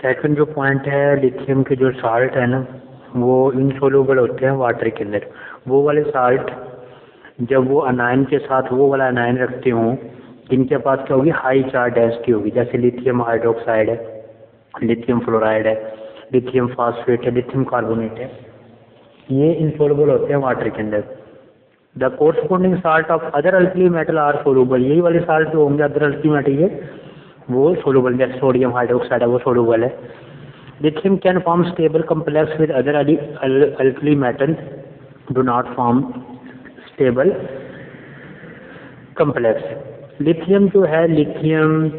Second जो point है, lithium के जो साल्ट है ना वो इनसोल्यूबल होते हैं वाटर के अंदर। वो वाले साल्ट जब वो अनायन के साथ वो वाला अनायन रखते हों, इनके पास क्या होगी, हाई चार्ज डेंसिटी होगी। जैसे लिथियम हाइड्रोक्साइड है, लिथियम फ्लोराइड है, लिथियम फास्फेट है, लिथियम कार्बोनेट है, ये इनसोल्यूबल होते हैं वाटर के अंदर। The corresponding salt of other alkali metal are soluble. यही वाले साल्ट जो होंगे अदर अल्कली मेटल के वो सोल्यूबल, जैसे सोडियम हाइड्रोक्साइड है वो सोल्यूबल है। Lithium can form stable complex with other alkali metal do not form stable complex. Lithium जो है, लिथियम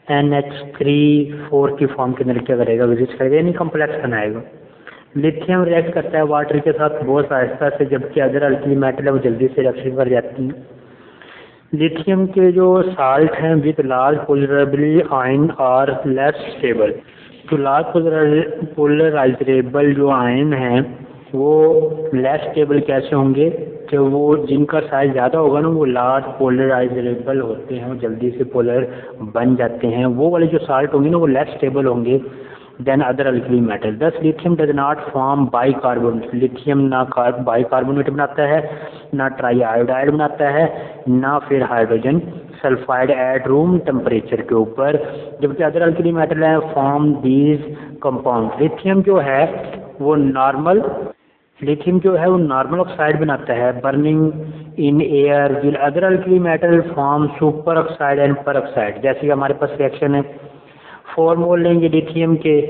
NH3 की फॉर्म के अंदर क्या करेगा, विजिट करेगा, यानी कम्प्लेक्स बनाएगा। लिथियम रिएक्ट करता है वाटर के साथ बहुत आहिस्ता से, जबकि अदर अल्कली मेटल है वो जल्दी से रिएक्शन कर जाती है। लिथियम के जो साल्ट हैं with large polarisable ion are less stable. तो लार्ज पोलराइजेबल जो आयन हैं वो लेस स्टेबल कैसे होंगे, कि वो जिनका साइज ज़्यादा होगा ना वो लार्ज पोलराइजेबल होते हैं, वो जल्दी से पोलर बन जाते हैं। वो वाले जो साल्ट होंगे ना वो लेस स्टेबल होंगे देन अदर अल्कली मेटल। दस lithium does not form bicarbonate. Lithium ना बाइकार्बोनेट बनाता है, ना ट्राई आयोडाइड बनाता है, ना फिर hydrogen sulphide at room temperature के ऊपर, जबकि अदर अल्कली मेटल है फॉर्म दीज कंपाउंड। लिथियम जो है वो नॉर्मल ऑक्साइड बनाता है burning in air, will other alkali metal form super oxide and पर ऑक्साइड। जैसे कि हमारे पास रिएक्शन है, 4 मोल लेंगे लिथियम के,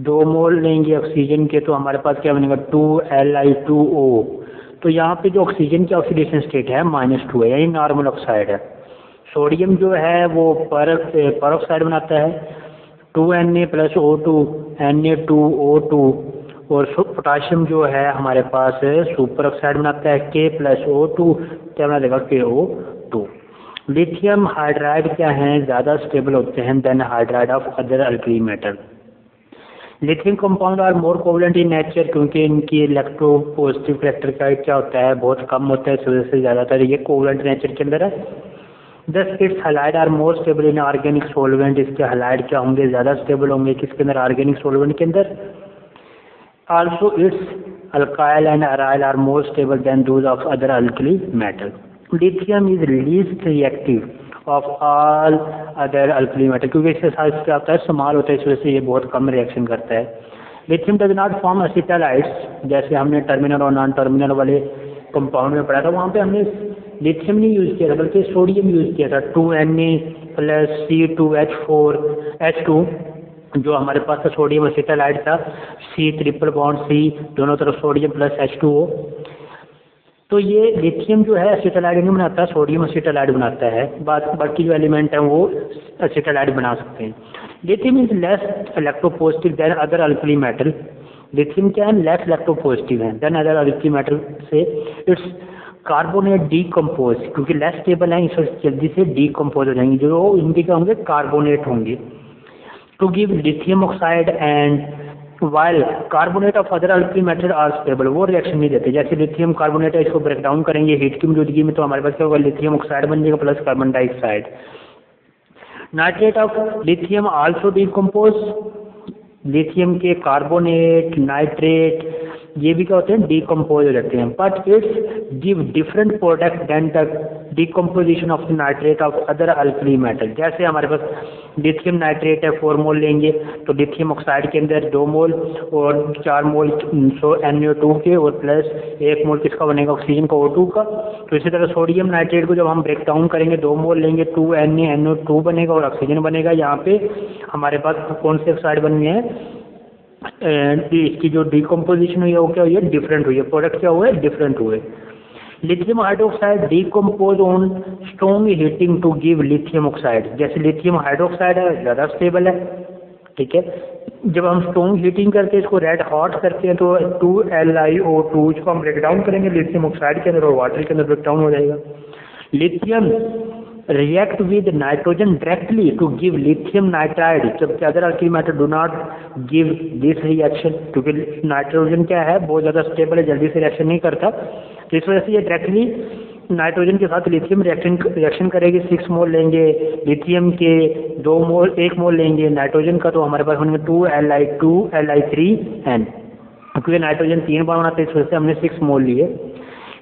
2 मोल लेंगे ऑक्सीजन के, तो हमारे पास क्या बनेगा 2Li2O। तो यहाँ पे जो ऑक्सीजन की ऑक्सीडेशन स्टेट है -2 है, यानी नॉर्मल ऑक्साइड है। सोडियम जो है वो पर ऑक्साइड बनाता है 2Na+O2 Na2O2, और पोटाशियम जो है हमारे पास सुपर ऑक्साइड बनाता है K+O2, क्या बना देगा KO2। लिथियम हाइड्राइड क्या हैं, ज़्यादा स्टेबल होते हैं then hydride of other alkali metal. Lithium compound are more covalent in nature, क्योंकि इनकी इलेक्ट्रोपॉजिटिव कैरेक्टर का क्या होता है, बहुत कम होता है, इस वजह से ज़्यादातर ये कोवलेंट नेचर के अंदर है। Thus its halide are more stable in organic solvent. इसके हैलाइड क्या होंगे, ज़्यादा स्टेबल होंगे किसके अंदर, ऑर्गेनिक सोलवेंट के अंदर। Also its alkyl and aryl are more stable than those of other alkali metal. Lithium is least reactive of all other alkali metal, क्योंकि इसके साथ क्या होता है, स्मॉल होता है, इस वजह से ये बहुत कम रिएक्शन करता है। लिथियम डज नॉट फॉर्म एसिटाइड्स, जैसे हमने टर्मिनल और नॉन टर्मिनल वाले कंपाउंड में पढ़ा था, वहाँ पे हमने लिथियम नहीं यूज़ किया था बल्कि सोडियम यूज़ किया था, 2Na+C2H4H2 जो हमारे पास था सोडियम एसिटाइड था, C≡C, दोनों तरफ सोडियम प्लस H2O। तो ये लिथियम जो है एसिटाइड नहीं बनाता, सोडियम एसिटाइड बनाता है, बाकी जो एलिमेंट हैं वो एसिटाइड बना सकते हैं। Lithium is less electropositive than other alkali metal. Lithium क्या है, लेस इलेक्ट्रोपॉजिटिव है देन अदर अल्कली मेटल से। इट्स कार्बोनेट डीकम्पोज, क्योंकि लेस स्टेबल है इस वजह जल्दी से डीकम्पोज हो जाएंगे, जो इनके क्या होंगे, कार्बोनेट होंगे। To give lithium oxide and while carbonate of other alkali metal are stable, वो रिएक्शन नहीं देते। जैसे लिथियम कार्बोनेट है, इसको ब्रेक डाउन करेंगे हीट की मौजूदगी में, तो हमारे पास क्या होगा, लिथियम ऑक्साइड बन जाएगा plus carbon dioxide. Nitrate of lithium also decompose. Lithium के कार्बोनेट, नाइट्रेट, ये भी क्या होते हैं, डीकम्पोज हो जाते हैं, but its give different product than the decomposition of nitrate of other alkali metal. जैसे हमारे पास लिथियम नाइट्रेट है, 4 मोल लेंगे तो लिथियम ऑक्साइड के अंदर 2 मोल और 4 मोल NO2 के, और प्लस 1 मोल किसका बनेगा, ऑक्सीजन का, O2 का। तो इसी तरह सोडियम नाइट्रेट को जब हम ब्रेक डाउन करेंगे 2 मोल लेंगे, 2NaNO2 बनेगा और ऑक्सीजन बनेगा। यहाँ पे हमारे पास कौन से ऑक्साइड बनी है, इसकी जो डीकम्पोजिशन हुई है वो क्या हुई है, डिफरेंट हुई है, प्रोडक्ट क्या हुए, डिफरेंट हुए। Lithium hydroxide decompose on strong heating to give lithium oxide. जैसे लिथियम हाइड्रोक्साइड है ज़्यादा स्टेबल है, ठीक है, जब हम स्ट्रॉन्ग हीटिंग करके इसको रेड हॉट करते हैं तो 2LiO2 इसको हम ब्रेक डाउन करेंगे लिथियम ऑक्साइड के अंदर और वाटर के अंदर ब्रेक डाउन हो जाएगा। Lithium react with nitrogen directly to give lithium nitride, जबकि other alkali metal do not give this reaction, क्योंकि नाइट्रोजन क्या है, बहुत ज़्यादा स्टेबल है, जल्दी से रिएक्शन नहीं करता, तो इस वजह से ये डायरेक्टली नाइट्रोजन के साथ लिथियम रिएक्शन करेगी, 6 मोल लेंगे, लिथियम के 1 मोल लेंगे, नाइट्रोजन का तो हमारे पास होंगे 2Li2Li3N, क्योंकि नाइट्रोजन 3 बार बनाते हैं, इस वजह से हमने 6 मोल लिए।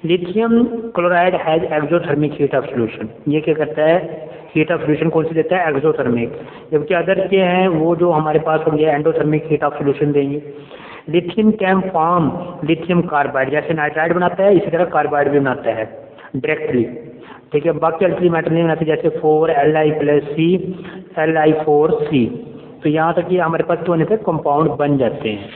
Lithium chloride has exothermic heat of solution, ये क्या करता है, हीट ऑफ सॉल्यूशन कौन सी देता है, एक्सोथर्मिक, जबकि अदर के हैं वो जो हमारे पास होंगे एंडोथर्मिक हीट ऑफ सॉल्यूशन देंगे। Lithium can form lithium carbide, जैसे नाइट्राइड बनाता है इसी तरह कार्बाइड भी बनाता है डायरेक्टली, ठीक है। बाकी अल्कली मेटल नहीं बनाते, जैसे 4Li+C Li4C, तो यहाँ तक कि हमारे पास तो होने तक कंपाउंड बन जाते हैं।